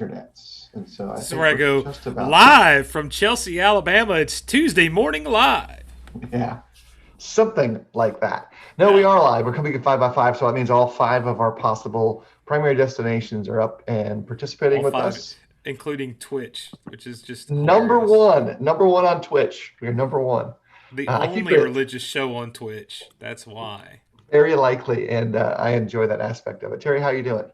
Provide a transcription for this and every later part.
internets. And so I This is where I think we're go just about there. live from Chelsea, Alabama. It's Tuesday morning live. Yeah, something like that. No, we Yeah, are live. We're coming at 5 by 5, so that means all five of our possible primary destinations are up and participating all with five, us. including Twitch, which is just Number hilarious. one, number one on Twitch. We're number one. The I keep only it religious show on Twitch. That's why. very likely, and I enjoy that aspect of it. Terry, how you doing?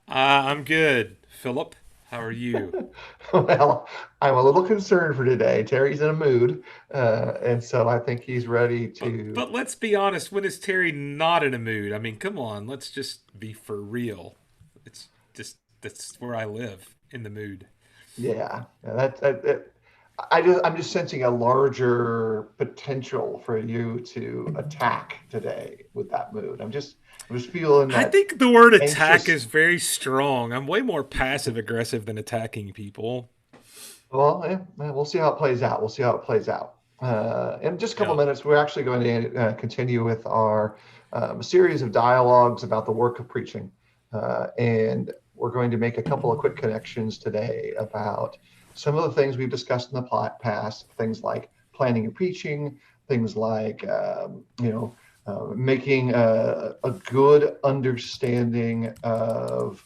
I'm good. Philip, how are you? Well, I'm a little concerned for today. Terry's in a mood, and so I think he's ready to. But let's be honest. When is Terry not in a mood? I mean, come on. Let's just be for real. It's just that's where I live in the mood. Yeah, I'm just sensing a larger potential for you to attack today with that mood. I'm just feeling I that think the word attack anxious. is very strong. I'm way more passive aggressive than attacking people. Well, we'll see how it plays out. We'll see how it plays out. In just a couple Yeah. minutes, we're actually going to continue with our series of dialogues about the work of preaching. And we're going to make a couple of quick connections today about some of the things we've discussed in the past, things like planning and preaching, things like, making a good understanding of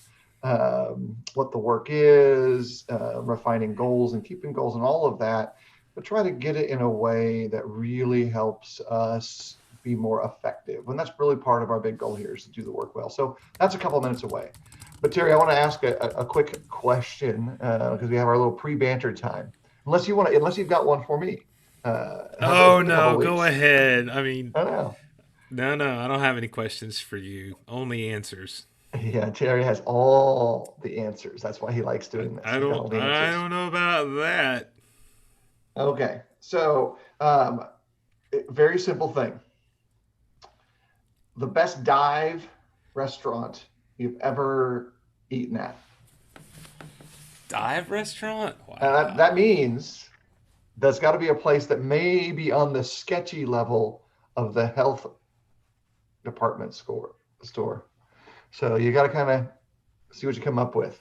what the work is, refining goals and keeping goals and all of that, but try to get it in a way that really helps us be more effective. And that's really part of our big goal here is to do the work well. So that's a couple of minutes away. But Terry, I want to ask a quick question because we have our little pre-banter time. Unless you've got one for me. It's Oh been a couple no, of go weeks. ahead. I mean, I don't know. no, I don't have any questions for you. Only answers. Yeah, Terry has all the answers. That's why he likes doing this. He's got all the I answers. don't know about that. Okay, so very simple thing. The best dive restaurant you've ever eaten at. Dive restaurant? And that Wow. means there's got to be a place that may be on the sketchy level of the health department store. So you got to kind of see what you come up with.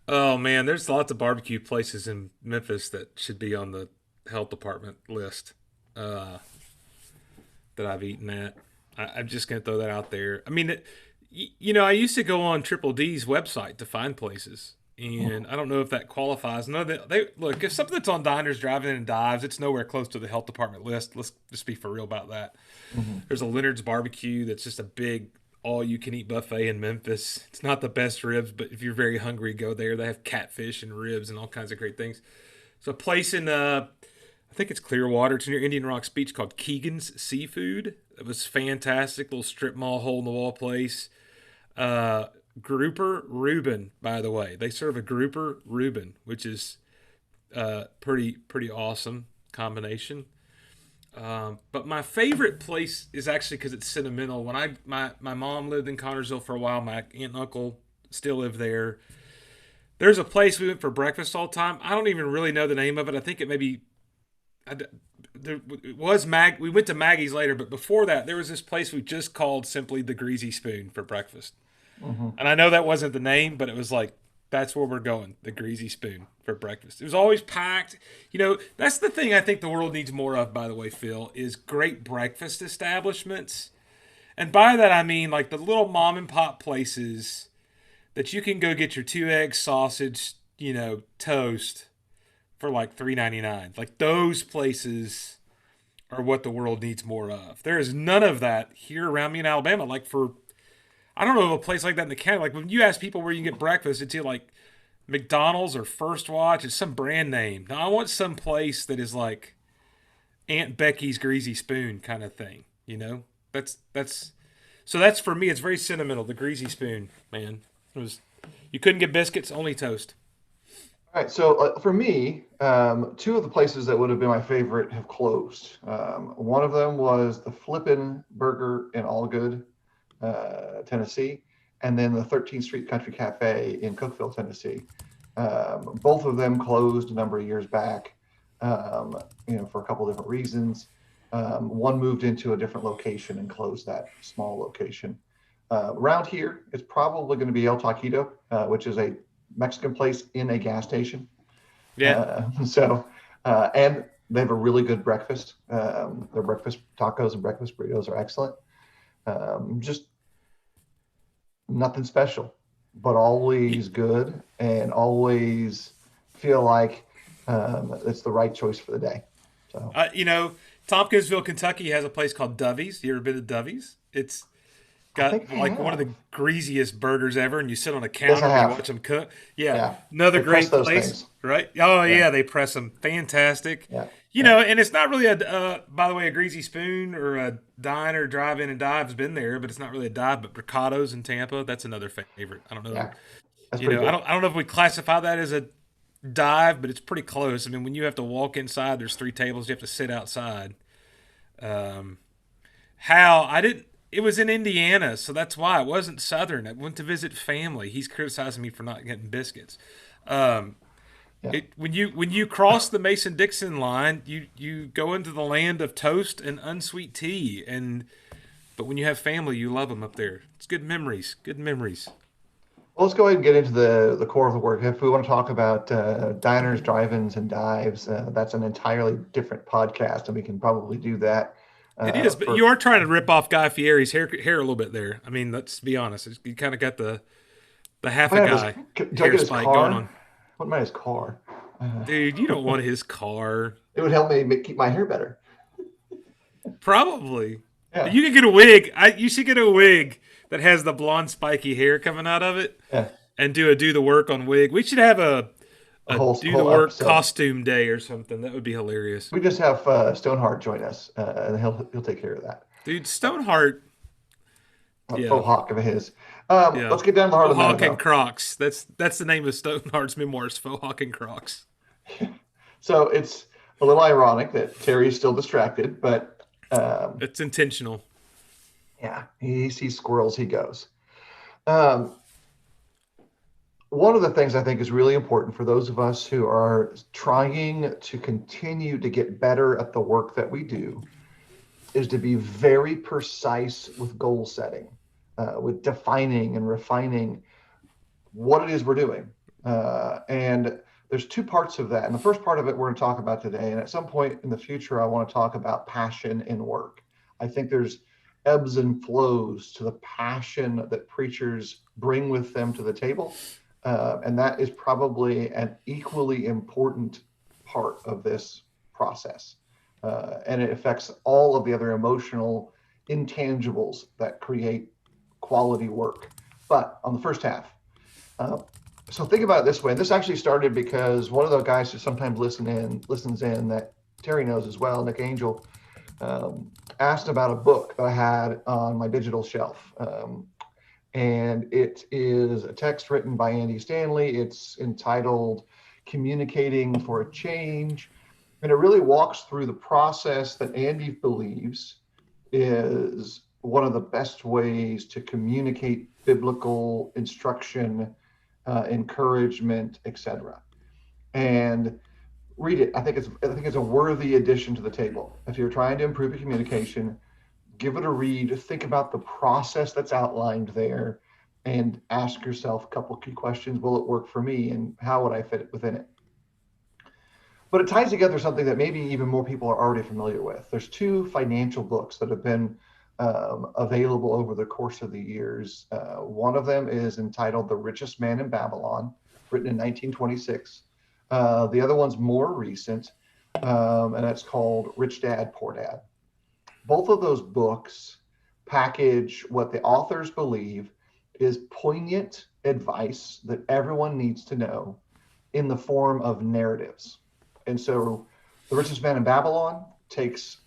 Oh man, there's lots of barbecue places in Memphis that should be on the health department list uh, that I've eaten at. I'm just gonna throw that out there. I mean, I used to go on Triple D's website to find places, and I don't know if that qualifies. No, they look if something that's on Diners, Drive-In, and Dives, it's nowhere close to the health department list. Let's just be for real about that. Mhm. There's a Leonard's Barbecue that's just a big all you can eat buffet in Memphis. It's not the best ribs, but if you're very hungry, go there. They have catfish and ribs and all kinds of great things. It's a place in I think it's Clearwater. It's near Indian Rocks Beach called Keegan's Seafood. It was fantastic. Little strip mall, hole in the wall place. Uh, Grouper Reuben, by the way, they serve a Grouper Reuben, which is pretty awesome combination. But my favorite place is actually because it's sentimental. When my mom lived in Connersville for a while, my aunt and uncle still live there. There's a place we went for breakfast all the time. I don't even really know the name of it. I think it maybe there it was Mag. We went to Maggie's later, but before that, there was this place we just called simply the Greasy Spoon for breakfast. Mhm. And I know that wasn't the name, but it was like that's where we're going, the Greasy Spoon for breakfast. It was always packed. That's the thing I think the world needs more of, by the way, Phil, is great breakfast establishments. And by that I mean like the little mom and pop places that you can go get your 2 egg sausage, toast for like $3.99. Like those places are what the world needs more of. There is none of that here around me in Alabama. Like for I don't know of a place like that in the county. Like when you ask people where you can get breakfast, it's either like McDonald's or First Watch. It's some brand name. Now I want some place that is like Aunt Becky's Greasy Spoon kind of thing. That's so that's for me. It's very sentimental. The Greasy Spoon, man. It was you couldn't get biscuits, only toast. All right, so for me, two of the places that would have been my favorite have closed. One of them was the Flippin' Burger in Allgood, Tennessee, and then the 13th Street Country Cafe in Cookeville, Tennessee. Both of them closed a number of years back, for a couple of different reasons. One moved into a different location and closed that small location. Around here, it's probably going to be El Taquito, which is a Mexican place in a gas station. Yeah. And they have a really good breakfast. Their breakfast tacos and breakfast burritos are excellent. Just nothing special, but always good and always feel like it's the right choice for the day. So You know, Tompkinsville, Kentucky has a place called Dovey's. You ever been to Dovey's? It's I think got I like one of have. the greasiest burgers ever, and you sit on a Yes, I counter and you have. watch them cook. Yeah, Yeah. another They press great those place, things. right? Oh Yeah. yeah, they press them, fantastic. Yeah. You Yeah. know, and it's not really a. By the way, a greasy spoon or a diner, drive in and dive's been there, but it's not really a dive. But Ricardo's in Tampa, that's another favorite. I don't know. Yeah. That's You pretty know, I cool. don't. I don't know if we classify that as a dive, but it's pretty close. I mean, when you have to walk inside, there's three tables. You have to sit outside. Um, how I didn't. It was in Indiana, so that's why it wasn't Southern. I went to visit family. He's criticizing me for not getting biscuits. Um, Yeah. when you cross the Mason Dixon line, you go into the land of toast and unsweet tea. And but when you have family, you love them up there. It's good memories. Good memories. Well, let's go ahead and get into the core of the work. If we want to talk about diners, drive-ins, and dives, that's an entirely different podcast, and we can probably do that It is, but you for. are trying to rip off Guy Fieri's hair a little bit there. I mean, let's be honest. You kind of got the half I a have his. guy Do I hair get his spike going on. car? What about his car? Dude, you don't want his car. It would help me keep my hair better. Probably. Yeah. You could get a wig. You should get a wig that has the blonde spiky hair coming out of it, Yeah. and do the work on wig. We should have A a whole do the whole work episode. costume day or something. That would be hilarious. We just have Stoneheart join us, and he'll take care of that. Dude, Stoneheart. A Yeah, faux hawk of his. yeah. Let's get down to the heart of Faux the matter, Hawk and though. Crocs. That's the name of Stoneheart's memoirs. Faux Hawk and Crocs. So it's a little ironic that Terry's still distracted, but It's intentional. yeah, he sees squirrels, he goes. Um, One of the things I think is really important for those of us who are trying to continue to get better at the work that we do is to be very precise with goal setting, with defining and refining what it is we're doing. And there's two parts of that. And the first part of it we're going to talk about today. And at some point in the future, I want to talk about passion in work. I think there's ebbs and flows to the passion that preachers bring with them to the table. And that is probably an equally important part of this process. And it affects all of the other emotional intangibles that create quality work. But on the first half, uh, so think about it this way. This actually started because one of the guys who sometimes listens in that Terry knows as well, Nick Angel, asked about a book that I had on my digital shelf. And it is a text written by Andy Stanley. It's entitled Communicating for a Change. And it really walks through the process that Andy believes is one of the best ways to communicate biblical instruction, encouragement, etc. And read it. I think it's a worthy addition to the table. If you're trying to improve your communication, give it a read. Think about the process that's outlined there, and ask yourself a couple key questions. Will it work for me, and how would I fit it within it? But it ties together something that maybe even more people are already familiar with. There's two financial books that have been available over the course of the years. One of them is entitled The Richest Man in Babylon, written in 1926. The other one's more recent, and it's called Rich Dad, Poor Dad. Both of those books package what the authors believe is poignant advice that everyone needs to know in the form of narratives. And so The Richest Man in Babylon takes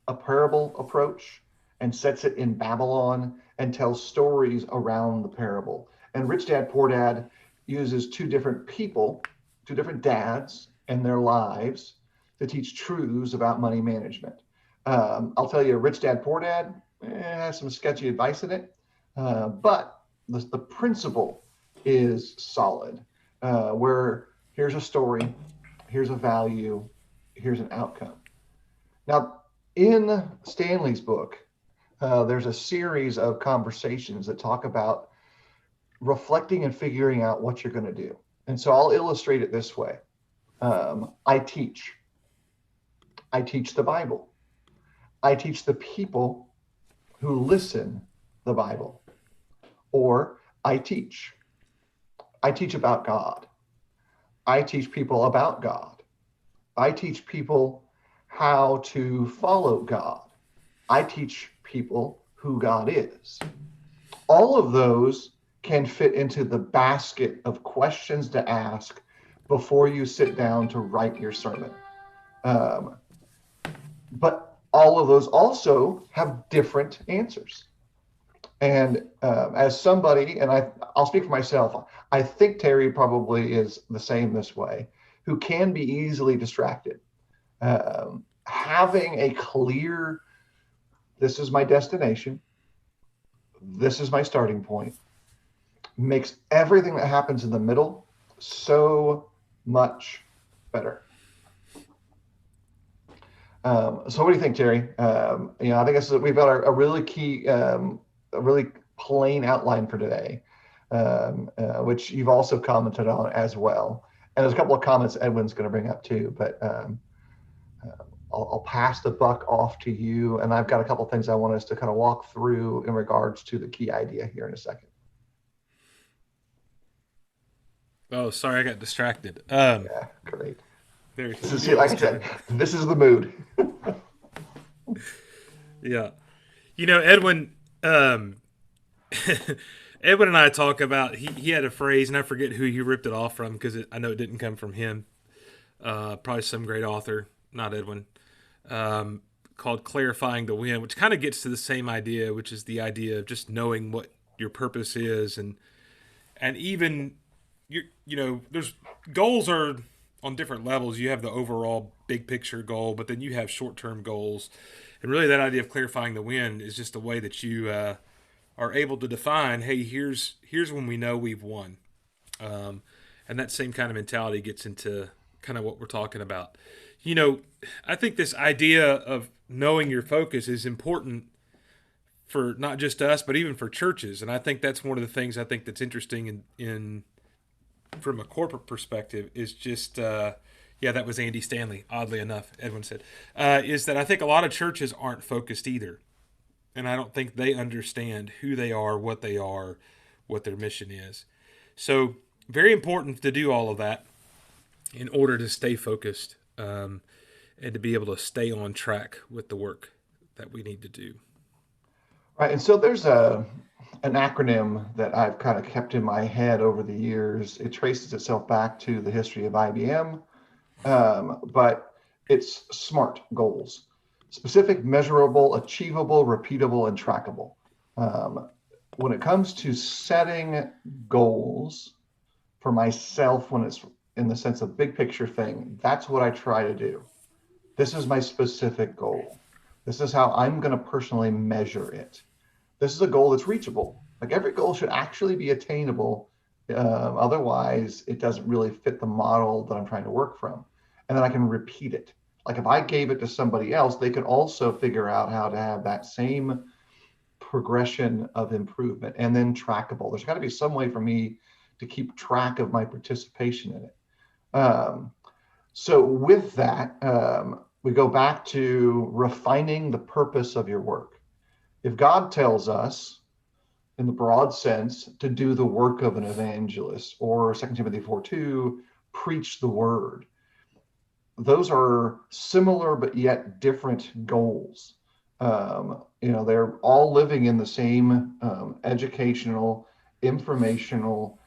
a parable approach and sets it in Babylon and tells stories around the parable. And Rich Dad Poor Dad uses two different people, two different dads and their lives to teach truths about money management. I'll tell you, Rich Dad Poor Dad has some sketchy advice in it, but the principle is solid. Where here's a story, here's a value, here's an outcome. Now, in Stanley's book, there's a series of conversations that talk about reflecting and figuring out what you're going to do. And so I'll illustrate it this way. I teach. I teach the Bible. I teach the people who listen the Bible. Or I teach. I teach about God. I teach people about God. I teach people how to follow God. I teach people who God is. All of those can fit into the basket of questions to ask before you sit down to write your sermon. Um, but all of those also have different answers. And as somebody, and I'll speak for myself, I think Terry probably is the same this way, who can be easily distracted. Having a clear, this is my destination, this is my starting point, makes everything that happens in the middle so much better. So what do you think, Terry? I think we've got a really key, a really plain outline for today, which you've also commented on as well. And there's a couple of comments Edwin's going to bring up too, but I'll pass the buck off to you. And I've got a couple of things I want us to kind of walk through in regards to the key idea here in a second. Oh, sorry, I got distracted. Yeah, great. There, This is, yeah, like let's I go said, ahead. this is the mood. Yeah, Edwin. Edwin and I talk about he had a phrase, and I forget who he ripped it off from because I know it didn't come from him. Probably some great author, not Edwin. Called clarifying the win, which kind of gets to the same idea, which is the idea of just knowing what your purpose is, and even there's goals are on different levels. You have the overall big picture goal, but then you have short term goals, and really that idea of clarifying the win is just a way that you are able to define, hey, here's when we know we've won, and that same kind of mentality gets into kind of what we're talking about. I think this idea of knowing your focus is important for not just us, but even for churches. And I think that's one of the things I think that's interesting in from a corporate perspective is just yeah, that was Andy Stanley. Oddly enough, Edwin said is that I think a lot of churches aren't focused either, and I don't think they understand who they are, what their mission is. So very important to do all of that in order to stay focused and to be able to stay on track with the work that we need to do. Right. And so there's an acronym that I've kind of kept in my head over the years. It traces itself back to the history of IBM, but it's SMART goals: specific, measurable, achievable, repeatable, and trackable. Um, when it comes to setting goals for myself, when it's in the sense of big picture thing, that's what I try to do. This is my specific goal. This is how I'm going to personally measure it. This is a goal that's reachable. Like every goal should actually be attainable. Otherwise, it doesn't really fit the model that I'm trying to work from. And then I can repeat it. Like if I gave it to somebody else, they could also figure out how to have that same progression of improvement and then trackable. There's got to be some way for me to keep track of my participation in it. So with that, we go back to refining the purpose of your work. If God tells us, in the broad sense, to do the work of an evangelist, or 2 Timothy 4:2, preach the word, those are similar but yet different goals. They're all living in the same educational, informational,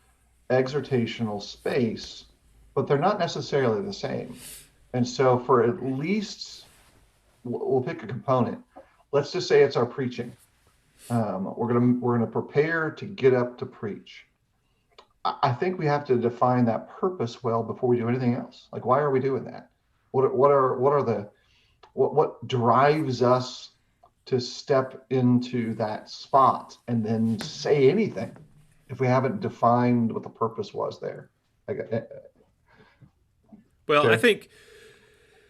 exhortational space, but they're not necessarily the same. And so for at least, we'll pick a component. Let's just say it's our preaching. We're gonna prepare to get up to preach. I think we have to define that purpose well before we do anything else. Like, why are we doing that? What drives us to step into that spot and then say anything if we haven't defined what the purpose was there? Like, Well, I Terry? think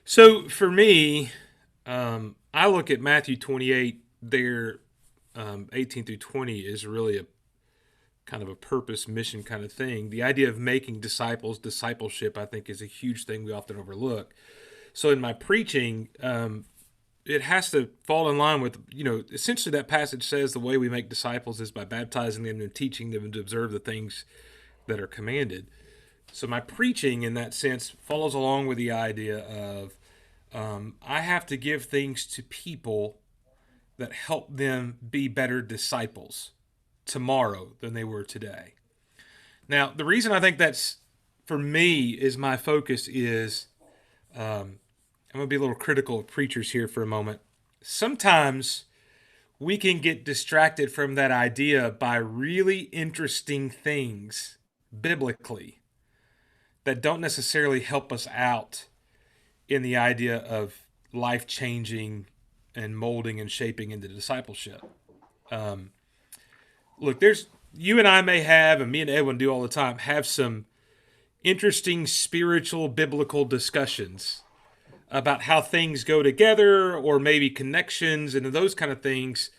so. For me, I look at Matthew 28 there. 18 through 20 is really a kind of a purpose mission kind of thing. The idea of making disciples, discipleship, I think, is a huge thing we often overlook. So in my preaching, it has to fall in line with, essentially that passage says the way we make disciples is by baptizing them and teaching them to observe the things that are commanded. So my preaching, in that sense, follows along with the idea of I have to give things to people that help them be better disciples tomorrow than they were today. Now, the reason I think that's for me is my focus is I'm going to be a little critical of preachers here for a moment. Sometimes we can get distracted from that idea by really interesting things biblically that don't necessarily help us out in the idea of life changing and molding and shaping into discipleship. Um, Look, there's you and I may have, and me and Edwin do all the time, have some interesting spiritual biblical discussions about how things go together or maybe connections and those kind of things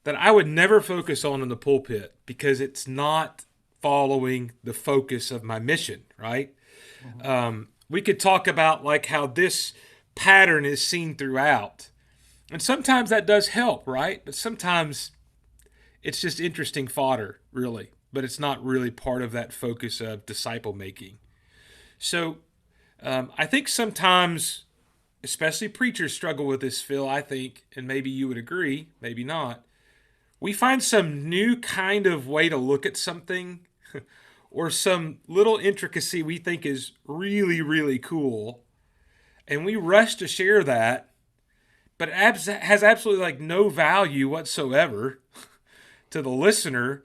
that I would never focus on in the pulpit because it's not following the focus of my mission, right? Mhm. We could talk about like how this pattern is seen throughout. And sometimes that does help, right? But sometimes it's just interesting fodder, really. But it's not really part of that focus of disciple making. So I think sometimes, especially preachers struggle with this, Phil, I think, and maybe you would agree, maybe not. We find some new kind of way to look at something or some little intricacy we think is really, really cool, and we rush to share that, but it has absolutely like no value whatsoever to the listener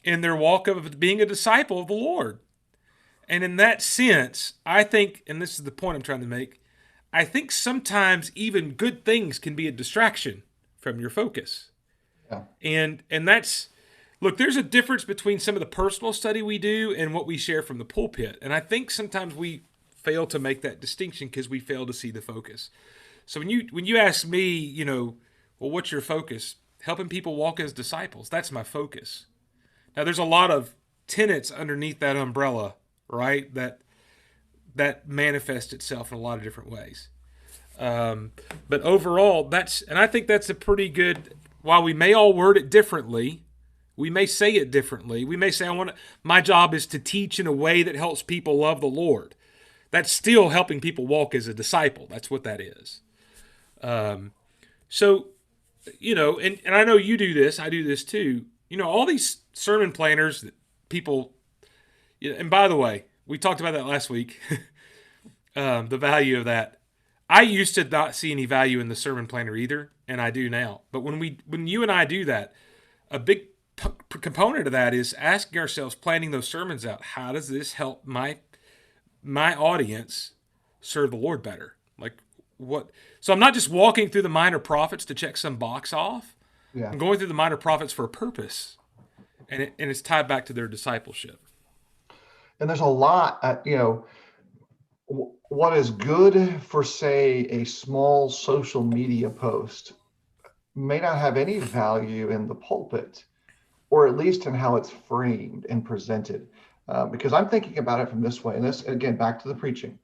in their walk of being a disciple of the Lord. And in that sense, I think, and this is the point I'm trying to make, I think sometimes even good things can be a distraction from your focus. Yeah. And that's look, there's a difference between some of the personal study we do and what we share from the pulpit. And I think sometimes we fail to make that distinction because we fail to see the focus. So when you ask me, well, what's your focus? Helping people walk as disciples. That's my focus. Now there's a lot of tenets underneath that umbrella, right? That manifests itself in a lot of different ways. But overall, and I think that's a pretty good. While we may all word it differently, we may say it differently. We may say, my job is to teach in a way that helps people love the Lord. That's still helping people walk as a disciple. That's what that is. So, and I know you do this. I do this too. All these sermon planners that people. And by the way, we talked about that last week. The value of that. I used to not see any value in the sermon planner either, and I do now. But when you and I do that, a big component of that is asking ourselves, planning those sermons out. How does this help my audience serve the Lord better? Like what? So I'm not just walking through the minor prophets to check some box off. Yeah. I'm going through the minor prophets for a purpose, and it's tied back to their discipleship. And there's a lot, what is good for, say, a small social media post may not have any value in the pulpit, or at least in how it's framed and presented. Because I'm thinking about it from this way, and this, again, back to the preaching.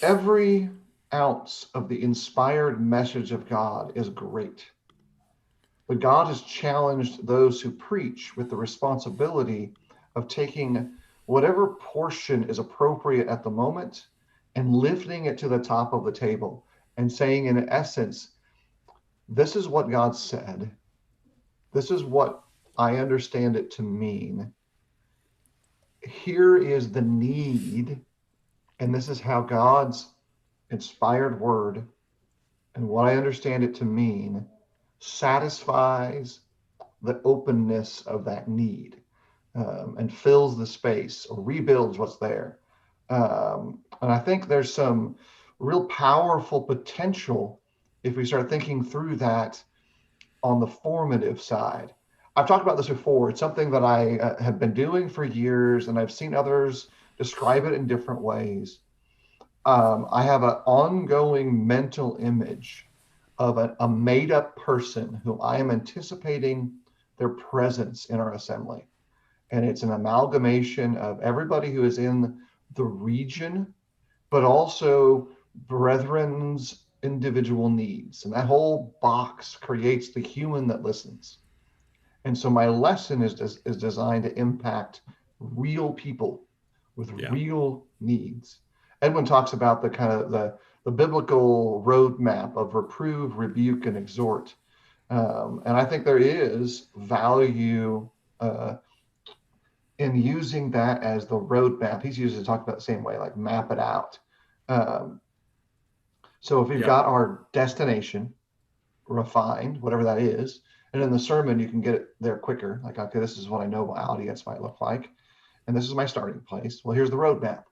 Every ounce of the inspired message of God is great. But God has challenged those who preach with the responsibility of taking whatever portion is appropriate at the moment and lifting it to the top of the table and saying, in essence, this is what God said. This is what I understand it to mean. Here is the need, and this is how God's inspired word and what I understand it to mean satisfies the openness of that need, and fills the space or rebuilds what's there. And I think there's some real powerful potential if we start thinking through that on the formative side. I've talked about this before. It's something that I have been doing for years, and I've seen others describe it in different ways. I have an ongoing mental image of a made up person who I am anticipating their presence in our assembly. And it's an amalgamation of everybody who is in the region, but also brethren's individual needs. And that whole box creates the human that listens. And so my lesson is designed to impact real people with Yeah. real needs. Edwin talks about the kind of the biblical roadmap of reprove, rebuke, and exhort. And I think there is value in using that as the roadmap. He's usually talked about the same way, like map it out. Um, so if we've Yeah. got our destination refined, whatever that is, and in the sermon you can get it there quicker. Like, okay, this is what I know my audience might look like, and this is my starting place. Well, here's the roadmap.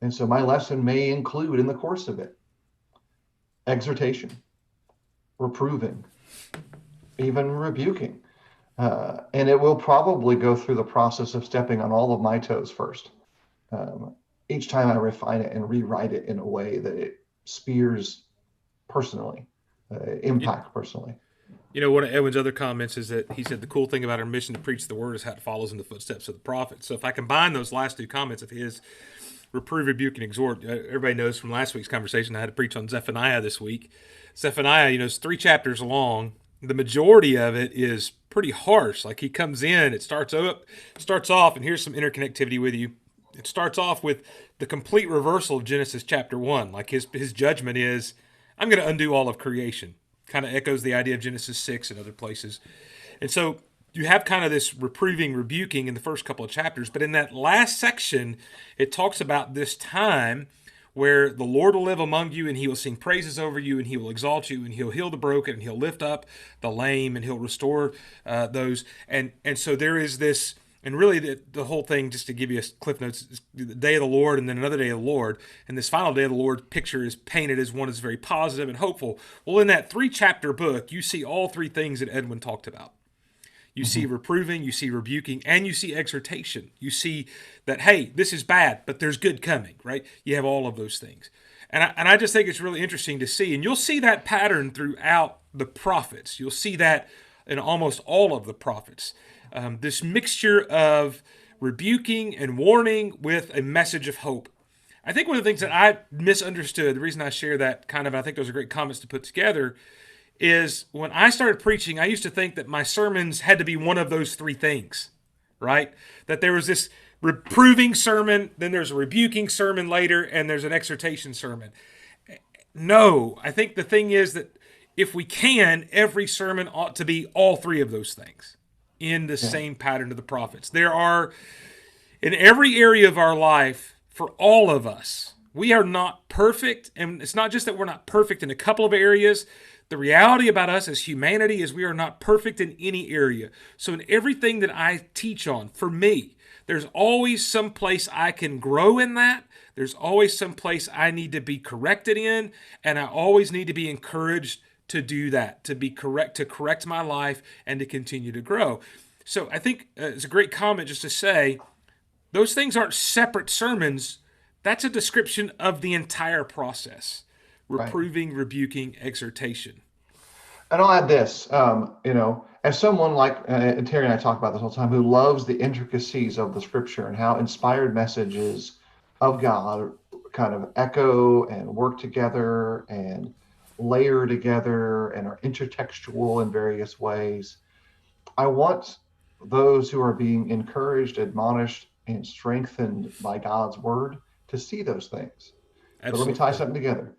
And so my lesson may include in the course of it exhortation, reproving, even rebuking. And it will probably go through the process of stepping on all of my toes first. Um, each time I refine it and rewrite it in a way that it spears personally, You, impact personally. one of Edwin's other comments is that he said the cool thing about our mission to preach the word is how it follows in the footsteps of the prophet. So if I combine those last two comments of his, reprove, rebuke, and exhort, everybody knows from last week's conversation I had to preach on Zephaniah this week. Zephaniah, is 3 chapters long. The majority of it is pretty harsh. Like he comes in, it starts off, and here's some interconnectivity with you. It starts off with the complete reversal of Genesis chapter 1. Like his judgment is, I'm going to undo all of creation. Kind of echoes the idea of Genesis 6 and other places. And so you have kind of this reproving, rebuking in the first couple of chapters. But in that last section, it talks about this time where the Lord will live among you and he will sing praises over you and he will exalt you and he'll heal the broken and he'll lift up the lame and he'll restore those. And so there is this, and really the whole thing, just to give you a cliff notes, is the day of the Lord and then another day of the Lord. And this final day of the Lord picture is painted as one that's very positive and hopeful. Well, in that 3 chapter book, you see all three things that Edwin talked about. You see reproving, you see rebuking, and you see exhortation. You see that, hey, this is bad, but there's good coming, right? You have all of those things. And I just think it's really interesting to see. And you'll see that pattern throughout the prophets. You'll see that in almost all of the prophets. This mixture of rebuking and warning with a message of hope. I think one of the things that I misunderstood, the reason I share that kind of, I think those are great comments to put together, is when I started preaching, I used to think that my sermons had to be one of those three things, right? That there was this reproving sermon, then there's a rebuking sermon later, and there's an exhortation sermon. No, I think the thing is that if we can, every sermon ought to be all three of those things in the Yeah. same pattern of the prophets. There are, in every area of our life, for all of us, we are not perfect. And it's not just that we're not perfect in a couple of areas. The reality about us as humanity is we are not perfect in any area. So in everything that I teach on, for me, there's always some place I can grow in that. There's always some place I need to be corrected in, and I always need to be encouraged to do that, to correct my life and to continue to grow. So I think it's a great comment just to say those things aren't separate sermons. That's a description of the entire process: Right. reproving, rebuking, exhortation. And I'll add this, as someone like Terry and I talk about this all the time, who loves the intricacies of the scripture and how inspired messages of God kind of echo and work together and layer together and are intertextual in various ways. I want those who are being encouraged, admonished, and strengthened by God's word to see those things. But let me tie Absolutely. something together.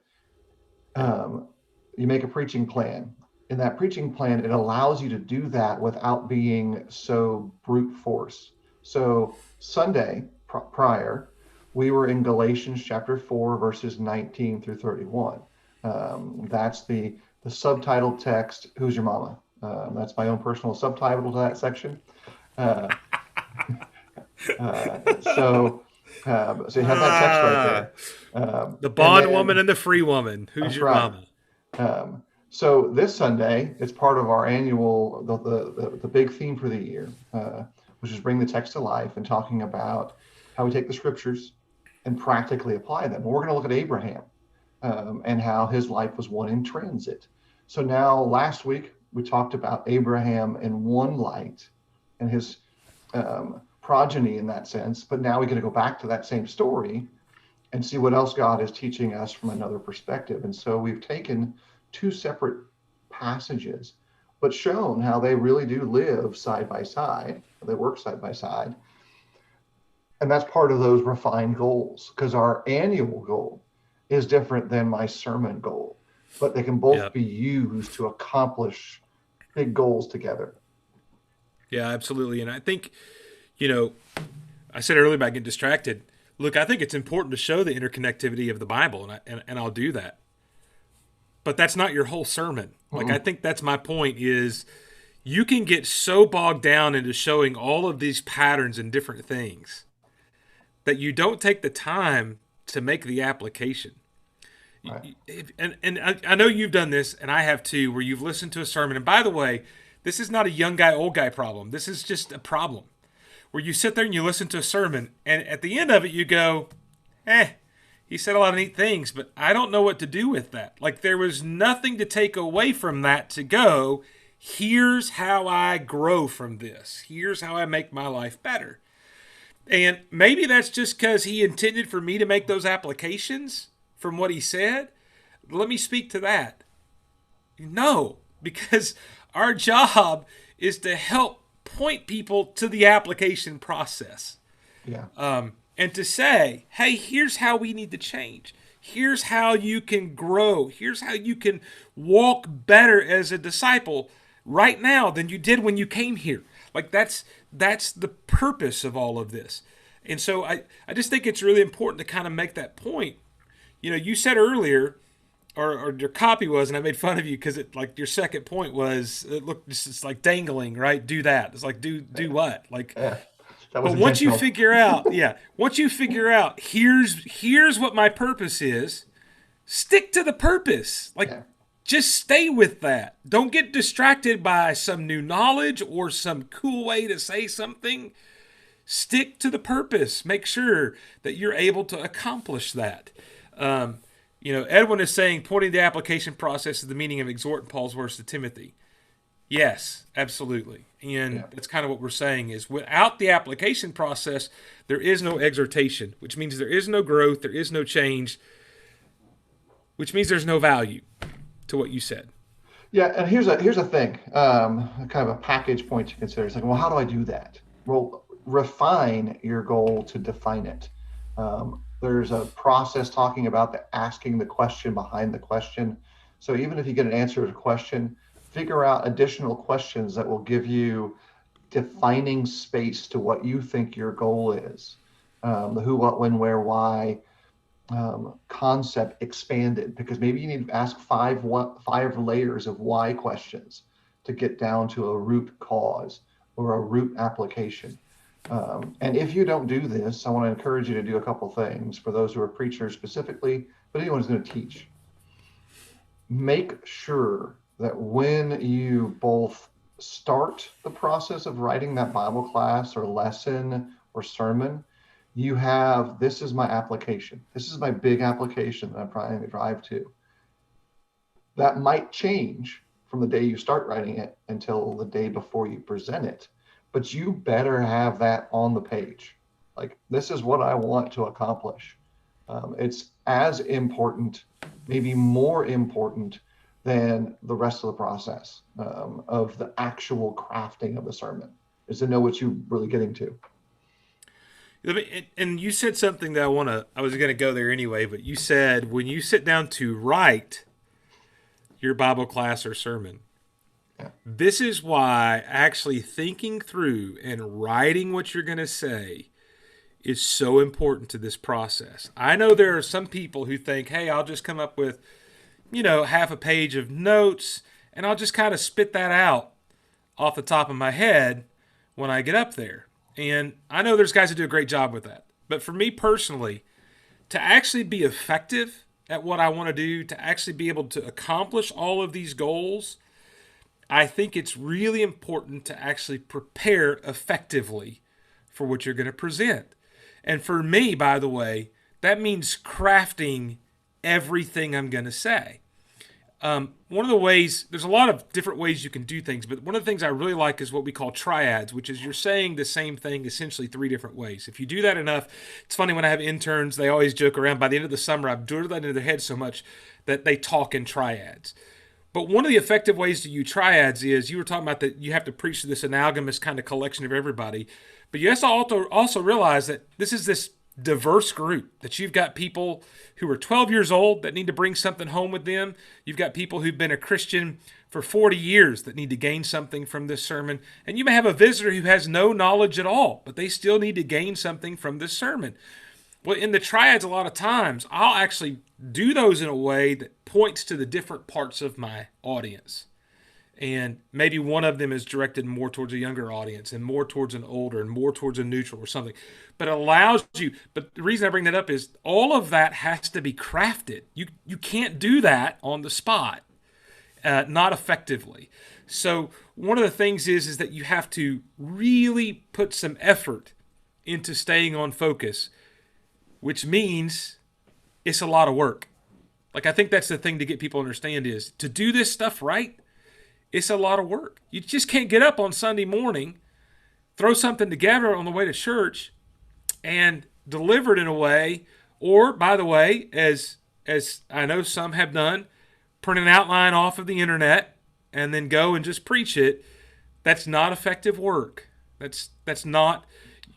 Yeah. um, you make a preaching plan. In that preaching plan, it allows you to do that without being so brute force. So Sunday prior, we were in Galatians chapter 4, verses 19 through 31. That's the subtitle text, Who's Your Mama? That's my own personal subtitle to that section. Uh, so, so you have that text right Ah, there. the And bondwoman then and the free woman. Who's that's your right. mama? So this Sunday, it's part of our annual, the big theme for the year, which is bring the text to life and talking about how we take the scriptures and practically apply them. We're going to look at Abraham and how his life was one in transit. So now last week we talked about Abraham in one light and his progeny in that sense, but now we get to go back to that same story and see what else God is teaching us from another perspective. And so we've taken two separate passages, but shown how they really do live side by side. They work side by side. And that's part of those refined goals, because our annual goal is different than my sermon goal, but they can Yeah. both be used to accomplish big goals together. Yeah, absolutely. And I think, you know, I said earlier about getting distracted. Look, I think it's important to show the interconnectivity of the Bible, and I'll do that. But that's not your whole sermon. Like, I Mm-mm. think that's my point is you can get so bogged down into showing all of these patterns and different things that you don't take the time to make the application. Right. And I know you've done this, and I have too, where you've listened to a sermon. And by the way, this is not a young guy, old guy problem. This is just a problem where you sit there and you listen to a sermon, and at the end of it, you go, he said a lot of neat things, but I don't know what to do with that. Like, there was nothing to take away from that to go, here's how I grow from this. Here's how I make my life better. And maybe that's just because he intended for me to make those applications from what he said. Let me speak to that. No, because our job is to help point people to the application process. Yeah. And to say, hey, here's how we need to change. Here's how you can grow. Here's how you can walk better as a disciple right now than you did when you came here. Like that's the purpose of all of this. And so I just think it's really important to kind of make that point. You know, you said earlier, or your copy was, and I made fun of you because it like your second point was it looked just it's like dangling, right? Do that. It's like do what? Like Yeah. That was but once you intentional. figure out, yeah, once you figure out here's what my purpose is, stick to the purpose. Like Yeah. just stay with that. Don't get distracted by some new knowledge or some cool way to say something. Stick to the purpose. Make sure that you're able to accomplish that. Edwin is saying pointing the application process is the meaning of exhort in Paul's words to Timothy. Yes, absolutely. And Yeah. that's kind of what we're saying is without the application process, there is no exhortation, which means there is no growth, there is no change, which means there's no value to what you said. Yeah, and here's a thing, kind of a package point to consider. It's like, well, how do I do that? Well, refine your goal to define it. There's a process talking about asking the question behind the question. So even if you get an answer to a question, figure out additional questions that will give you defining space to what you think your goal is. The who, what, when, where, why concept expanded, because maybe you need to ask five layers of why questions to get down to a root cause or a root application. And if you don't do this, I want to encourage you to do a couple things for those who are preachers specifically, but anyone who's going to teach. Make sure that when you both start the process of writing that Bible class or lesson or sermon, you have, this is my application. This is my big application that I'm trying to drive to. That might change from the day you start writing it until the day before you present it, but you better have that on the page. Like, this is what I want to accomplish. It's as important, maybe more important than the rest of the process of the actual crafting of the sermon, is to know what you're really getting to. And you said something that I was going to go there anyway, but you said when you sit down to write your Bible class or sermon, Yeah. this is why actually thinking through and writing what you're going to say is so important to this process. I know there are some people who think, hey, I'll just come up with, half a page of notes and I'll just kind of spit that out off the top of my head when I get up there. And I know there's guys who do a great job with that. But for me personally, to actually be effective at what I want to do, to actually be able to accomplish all of these goals, I think it's really important to actually prepare effectively for what you're going to present. And for me, by the way, that means crafting everything I'm going to say. One of the ways, there's a lot of different ways you can do things, but one of the things I really like is what we call triads, which is you're saying the same thing essentially three different ways. If you do that enough, it's funny when I have interns, they always joke around. By the end of the summer, I've drilled that into their head so much that they talk in triads. But one of the effective ways to use triads is you were talking about that you have to preach to this analogous kind of collection of everybody. But you have to also realize that this is this diverse group, that you've got people who are 12 years old that need to bring something home with them. You've got people who've been a Christian for 40 years that need to gain something from this sermon. And you may have a visitor who has no knowledge at all, but they still need to gain something from this sermon. Well, in the triads, a lot of times, I'll actually do those in a way that points to the different parts of my audience. And maybe one of them is directed more towards a younger audience and more towards an older and more towards a neutral or something. But it allows you, but the reason I bring that up is all of that has to be crafted. You can't do that on the spot, not effectively. So one of the things is that you have to really put some effort into staying on focus, which means it's a lot of work. Like, I think that's the thing to get people to understand is to do this stuff right, it's a lot of work. You just can't get up on Sunday morning, throw something together on the way to church, and deliver it in a way, or, by the way, as I know some have done, print an outline off of the internet and then go and just preach it. That's not effective work. That's not,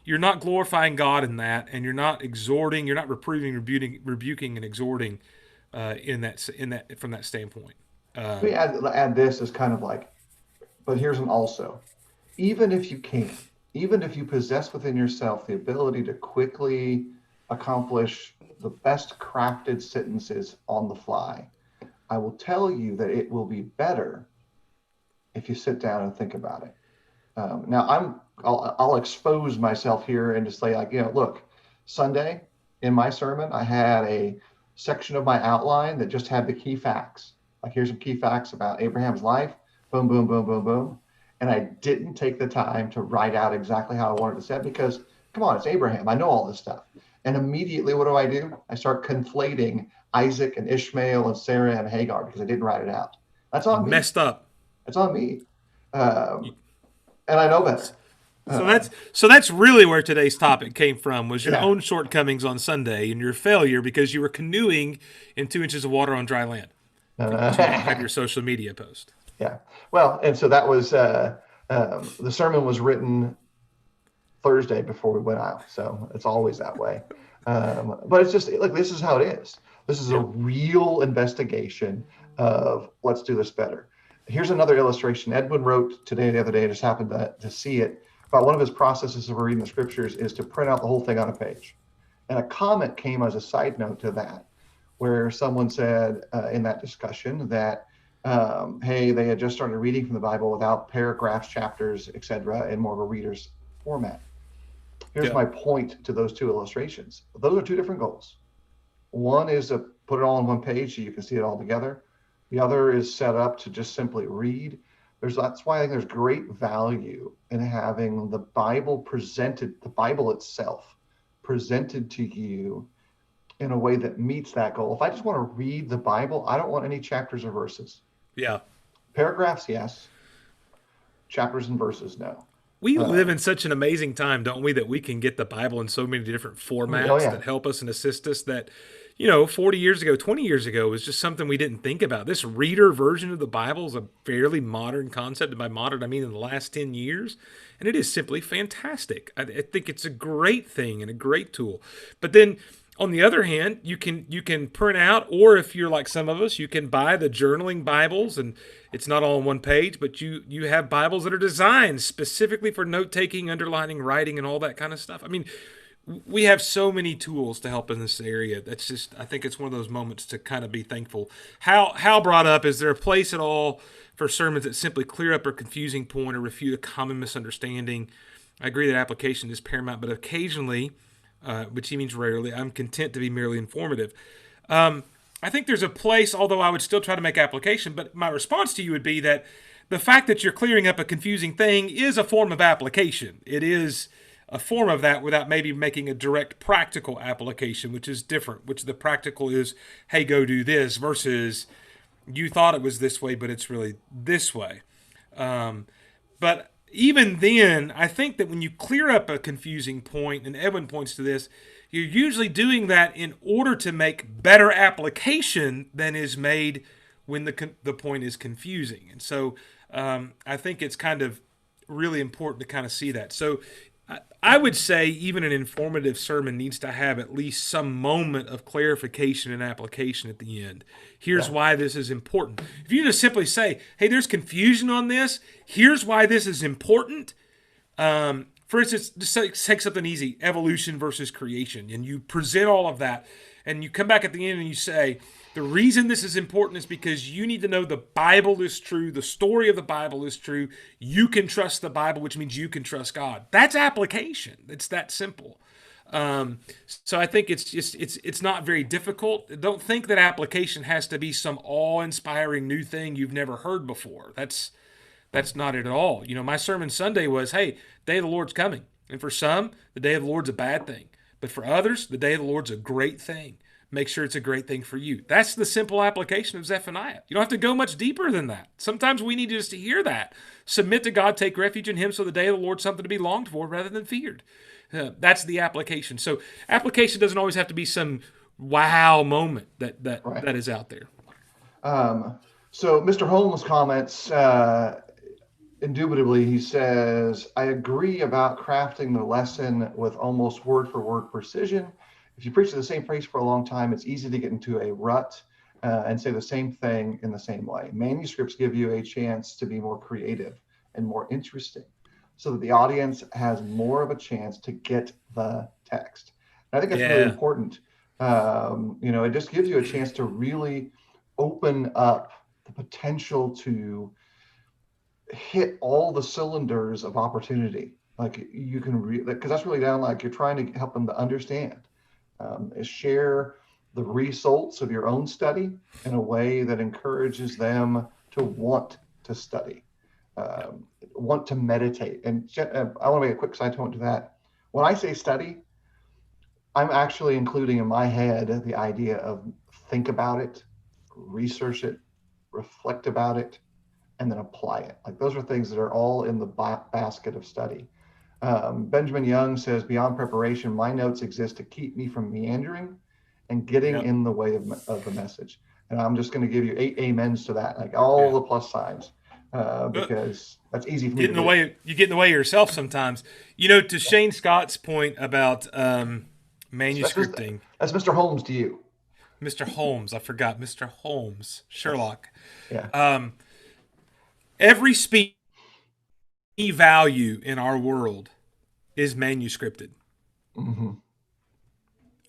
you're not glorifying God in that, and you're not exhorting, you're not reproving, rebuking, and exhorting in that from that standpoint. Let me add this as kind of like, but here's an also. Even if you can, even if you possess within yourself the ability to quickly accomplish the best crafted sentences on the fly, I will tell you that it will be better if you sit down and think about it. Now I'll expose myself here and just say, like, look, Sunday in my sermon, I had a section of my outline that just had the key facts. Like, here's some key facts about Abraham's life. Boom, boom, boom, boom, boom. And I didn't take the time to write out exactly how I wanted to say it because, come on, it's Abraham. I know all this stuff. And immediately, what do? I start conflating Isaac and Ishmael and Sarah and Hagar because I didn't write it out. That's on me. Messed up. It's on me. And I know better. So that's really where today's topic came from, was your own shortcomings on Sunday and your failure because you were canoeing in 2 inches of water on dry land. To have your social media post. Yeah. Well, and so that was the sermon was written Thursday before we went out. So it's always that way. But it's just like, this is how it is. This is a real investigation of let's do this better. Here's another illustration. Edwin wrote today, the other day, I just happened to see it, about one of his processes of reading the scriptures is to print out the whole thing on a page. And a comment came as a side note to that, where someone said in that discussion that, hey, they had just started reading from the Bible without paragraphs, chapters, etc., in more of a reader's format. Here's my point to those two illustrations. Those are two different goals. One is to put it all on one page so you can see it all together. The other is set up to just simply read. That's why I think there's great value in having the Bible presented, the Bible itself presented to you in a way that meets that goal. If I just want to read the Bible, I don't want any chapters or verses. Yeah. Paragraphs, yes. Chapters and verses, no. We live in such an amazing time, don't we, that we can get the Bible in so many different formats that help us and assist us that, 40 years ago, 20 years ago was just something we didn't think about. This reader version of the Bible is a fairly modern concept. And by modern, I mean in the last 10 years. And it is simply fantastic. I think it's a great thing and a great tool. But then, on the other hand, you can print out, or if you're like some of us, you can buy the journaling Bibles, and it's not all on one page, but you have Bibles that are designed specifically for note-taking, underlining, writing, and all that kind of stuff. I mean, we have so many tools to help in this area. That's just, I think it's one of those moments to kind of be thankful. Hal brought up, is there a place at all for sermons that simply clear up a confusing point or refute a common misunderstanding? I agree that application is paramount, but occasionally, which he means rarely, I'm content to be merely informative. I think there's a place, although I would still try to make application, but my response to you would be that the fact that you're clearing up a confusing thing is a form of application. It is a form of that without maybe making a direct practical application, which is different, which the practical is, hey, go do this, versus You thought it was this way, but it's really this way. Um, but even then, I think that when you clear up a confusing point, and Edwin points to this, you're usually doing that in order to make better application than is made when the point is confusing. And so I think it's kind of really important to kind of see that. So I would say even an informative sermon needs to have at least some moment of clarification and application at the end. Here's Yeah, why this is important. If you just simply say, hey, there's confusion on this, here's why this is important. For instance, just take something easy, evolution versus creation, and you present all of that, and you come back at the end and you say, the reason this is important is because you need to know the Bible is true, the story of the Bible is true. You can trust the Bible, which means you can trust God. That's application. It's that simple. So I think it's not very difficult. Don't think that application has to be some awe-inspiring new thing you've never heard before. That's not it at all. You know, my sermon Sunday was, hey, day of the Lord's coming. And for some, the day of the Lord's a bad thing. But for others, the day of the Lord's a great thing. Make sure it's a great thing for you. That's the simple application of Zephaniah. You don't have to go much deeper than that. Sometimes we need just to hear that. Submit to God, take refuge in Him, so the day of the Lord's something to be longed for rather than feared. That's the application. So application doesn't always have to be some wow moment right. that is out there. So Mr. Holmes comments, indubitably, he says, I agree about crafting the lesson with almost word for word precision. If you preach the same phrase for a long time, it's easy to get into a rut and say the same thing in the same way. Manuscripts give you a chance to be more creative and more interesting so that the audience has more of a chance to get the text. And I think that's really Yeah. important. It just gives you a chance to really open up the potential to hit all the cylinders of opportunity. Like you can, because that's really down like you're trying to help them to understand, share the results of your own study in a way that encourages them to want to study, Yep. want to meditate. And I want to make a quick side point to that. When I say study, I'm actually including in my head the idea of think about it, research it, reflect about it, and then apply it. Like those are things that are all in the basket of study. Benjamin Young says, beyond preparation, my notes exist to keep me from meandering and getting Yep. in the way of the message. And I'm just going to give you 8 amens to that, like all Yeah. the plus signs, But because that's easy for me get to in the do. way. You get in the way of yourself sometimes. You know, to Shane Scott's point about So that's just manuscripting, that's Mr. Holmes to you. Mr. Holmes. I forgot Mr. Holmes. Yes. Sherlock. Yeah. Um, every speech value in our world is manuscripted. Mm-hmm.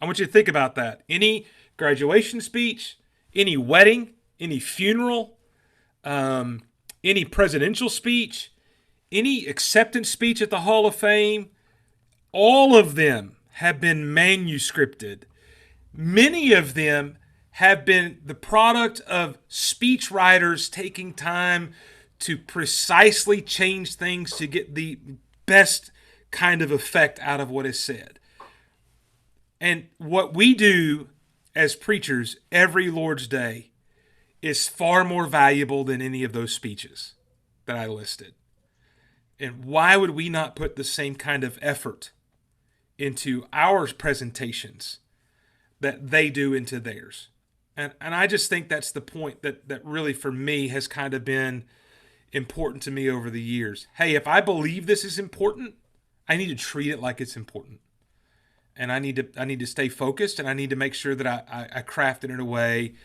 I want you to think about that. Any graduation speech, any wedding, any funeral, um, any presidential speech, any acceptance speech at the Hall of Fame, all of them have been manuscripted. Many of them have been the product of speech writers taking time to precisely change things to get the best kind of effect out of what is said. And what we do as preachers every Lord's Day is far more valuable than any of those speeches that I listed. And why would we not put the same kind of effort into our presentations that they do into theirs? And I just think that's the point that really for me has kind of been important to me over the years. Hey, if I believe this is important, I need to treat it like it's important. And I need to stay focused, and I need to make sure that I craft it in a way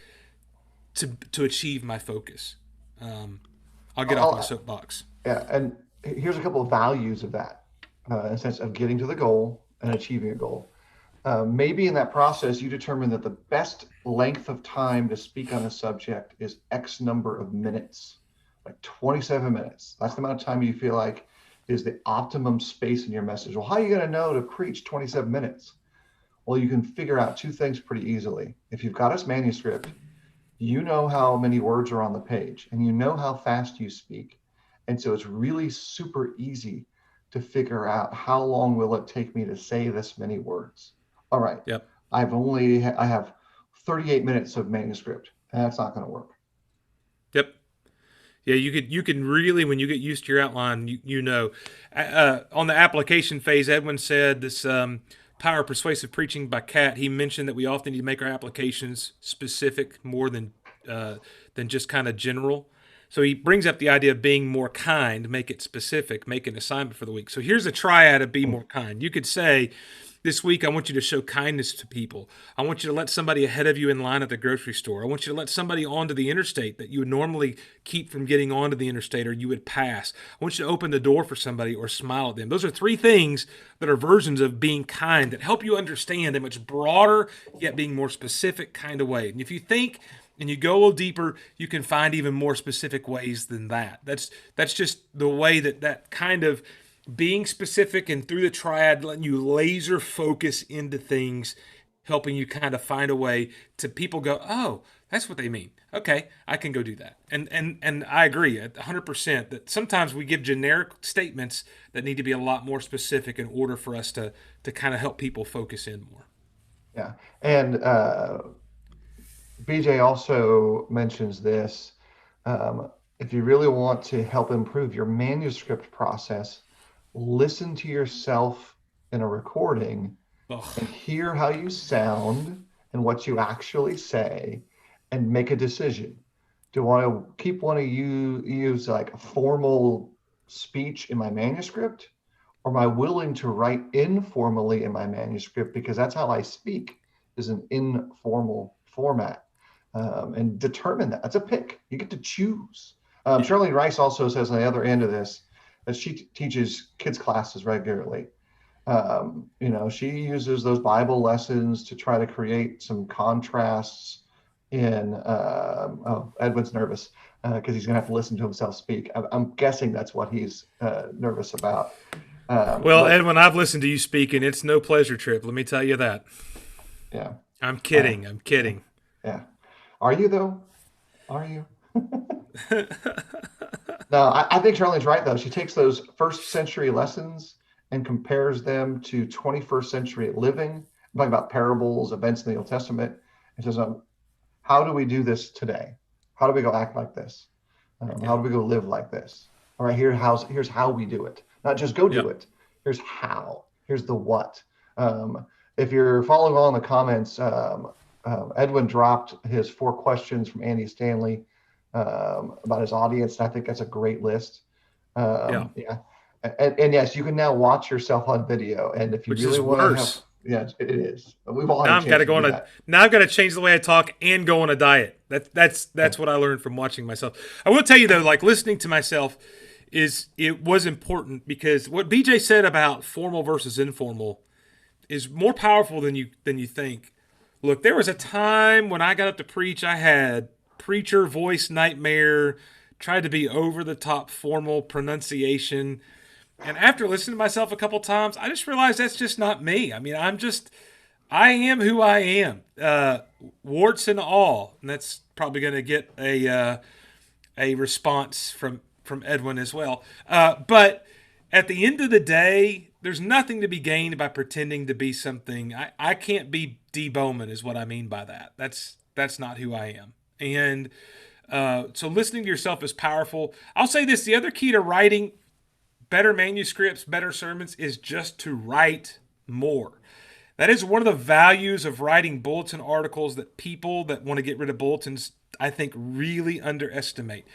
to achieve my focus. I'll get off my I'll, soapbox. yeah. And here's a couple of values of that, in a sense of getting to the goal and achieving a goal. Maybe in that process, you determine that the best length of time to speak on a subject is X number of minutes, like 27 minutes. That's the amount of time you feel like is the optimum space in your message. Well, how are you going to know to preach 27 minutes? Well, you can figure out two things pretty easily. If you've got a manuscript, you know how many words are on the page and you know how fast you speak. And so it's really super easy to figure out how long will it take me to say this many words. All right. Yep. I have 38 minutes of manuscript. That's not going to work. Yeah, you can really, when you get used to your outline, you know. On the application phase, Edwin said this power of persuasive preaching by Cat. He mentioned that we often need to make our applications specific more than just kind of general. So he brings up the idea of being more kind, make it specific, make an assignment for the week. So here's a triad of be more kind. You could say, this week, I want you to show kindness to people. I want you to let somebody ahead of you in line at the grocery store. I want you to let somebody onto the interstate that you would normally keep from getting onto the interstate or you would pass. I want you to open the door for somebody or smile at them. Those are three things that are versions of being kind that help you understand a much broader, yet being more specific kind of way. And if you think and you go a little deeper, you can find even more specific ways than that. That's just the way that kind of being specific and through the triad, letting you laser focus into things, helping you kind of find a way to people go, oh, that's what they mean. Okay, I can go do that. And I agree 100% that sometimes we give generic statements that need to be a lot more specific in order for us to kind of help people focus in more. Yeah. And BJ also mentions this. If you really want to help improve your manuscript process, listen to yourself in a recording and Oh, hear how you sound and what you actually say and make a decision. Do I want to keep want to use like a formal speech in my manuscript, or am I willing to write informally in my manuscript because that's how I speak is an informal format, and determine that. That's a pick. You get to choose. yeah. Charlene Rice also says on the other end of this that she teaches kids classes regularly. She uses those Bible lessons to try to create some contrasts in. Oh, Edwin's nervous because he's going to have to listen to himself speak. I'm guessing that's what he's nervous about. Well, But Edwin, I've listened to you speak, and it's no pleasure trip. Let me tell you that. yeah, I'm uh, kidding. I'm yeah, kidding. yeah. Are you though? Are you? No, I think Charlene's right though. She takes those first century lessons and compares them to 21st century living. I'm talking about parables, events in the Old Testament, and says, how do we do this today? How do we go act like this? How Yeah. do we go live like this? All right, here's how we do it. Not just go do Yep. it. Here's how. Here's the what. If you're following along in the comments, Edwin dropped his 4 questions from Andy Stanley about his audience. And I think that's a great list. Yeah. Yeah. And yes, you can now watch yourself on video. And if you Which really is want to have, worse. yeah, it is. We've all had Now a I've got chance to to go do on a that. now I've got to change the way I talk and go on a diet. That's Yeah. what I learned from watching myself. I will tell you though, like listening to myself it was important because what BJ said about formal versus informal is more powerful than you think. Look, there was a time when I got up to preach, I had preacher voice nightmare, tried to be over the top formal pronunciation. And after listening to myself a couple times, I just realized that's just not me. I mean, I am who I am, warts and all, and that's probably going to get a response from Edwin as well. But at the end of the day, there's nothing to be gained by pretending to be something. I can't be D Bowman, is what I mean by that. That's not who I am. And so listening to yourself is powerful. I'll say this: the other key to writing better manuscripts, better sermons is just to write more. That is one of the values of writing bulletin articles that people that want to get rid of bulletins, I think, really underestimate.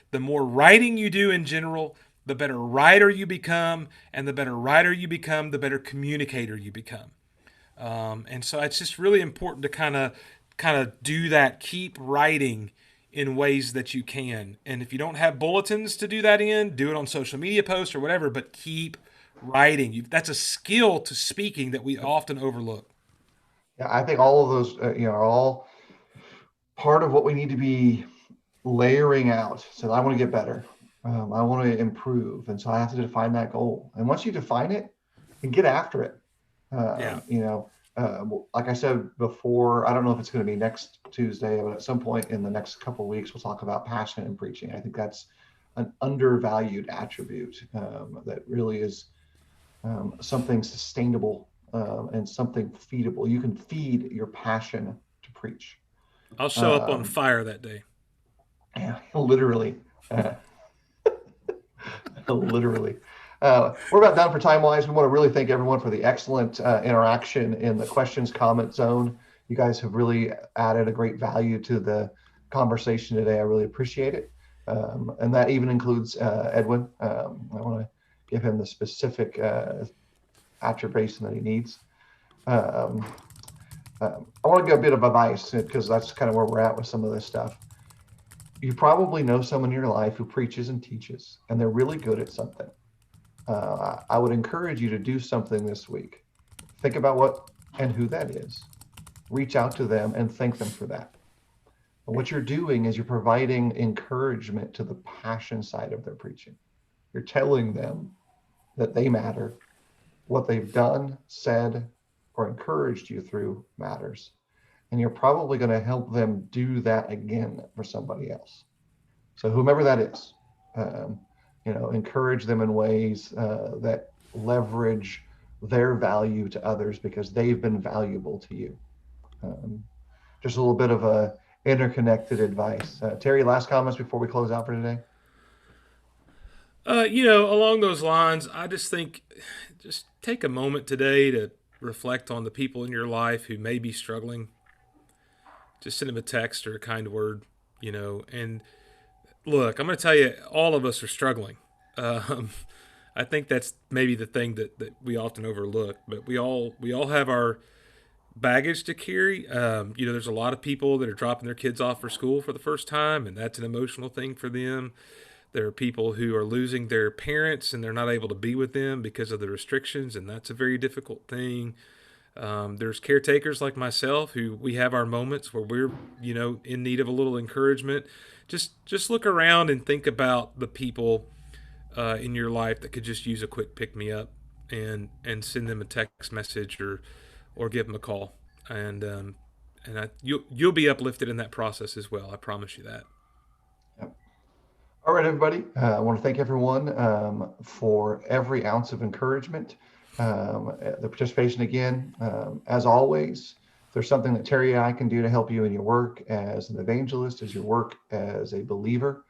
The more writing you do in general, the better writer you become, and the better writer you become, the better communicator you become. And so it's just really important to kind of do that. Keep writing in ways that you can. And if you don't have bulletins to do that in, do it on social media posts or whatever. But keep writing. That's a skill to speaking that we often overlook. Yeah, I think all of those, are all part of what we need to be layering out. So I want to get better. I want to improve, and so I have to define that goal. And once you define it, and get after it. Yeah. Like I said before, I don't know if it's going to be next Tuesday, but at some point in the next couple of weeks, we'll talk about passion in preaching. I think that's an undervalued attribute that really is something sustainable and something feedable. You can feed your passion to preach. I'll show up on Um, fire that day. yeah, literally Uh, literally. We're about done for time wise. We want to really thank everyone for the excellent interaction in the questions comment zone. You guys have really added a great value to the conversation today. I really appreciate it. And that even includes Edwin. I want to give him the specific attribution that he needs. Um, I want to give a bit of advice because that's kind of where we're at with some of this stuff. You probably know someone in your life who preaches and teaches, and they're really good at something. I would encourage you to do something this week. Think about what and who that is. Reach out to them and thank them for that. And what you're doing is you're providing encouragement to the passion side of their preaching. You're telling them that they matter. What they've done, said, or encouraged you through matters. And you're probably going to help them do that again for somebody else. So whomever that is, um, encourage them in ways that leverage their value to others because they've been valuable to you. Um, just a little bit of a interconnected advice. Terry, last comments before we close out for today? Along those lines, I just think just take a moment today to reflect on the people in your life who may be struggling. Just send them a text or a kind word, and look, I'm going to tell you, all of us are struggling. Um, I think that's maybe the thing that we often overlook, but we all have our baggage to carry. There's a lot of people that are dropping their kids off for school for the first time, and that's an emotional thing for them. There are people who are losing their parents and they're not able to be with them because of the restrictions, and that's a very difficult thing. There's caretakers like myself who we have our moments where we're, in need of a little encouragement. Just look around and think about the people in your life that could just use a quick pick me up, and send them a text message or give them a call, and you'll be uplifted in that process as well. I promise you that. Yep. All right, everybody. I want to thank everyone for every ounce of encouragement. The participation again, as always. If there's something that Terry and I can do to help you in your work as an evangelist, as your work as a believer,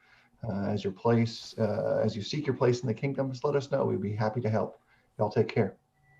as your place, as you seek your place in the kingdom, just let us know. We'd be happy to help. Y'all take care.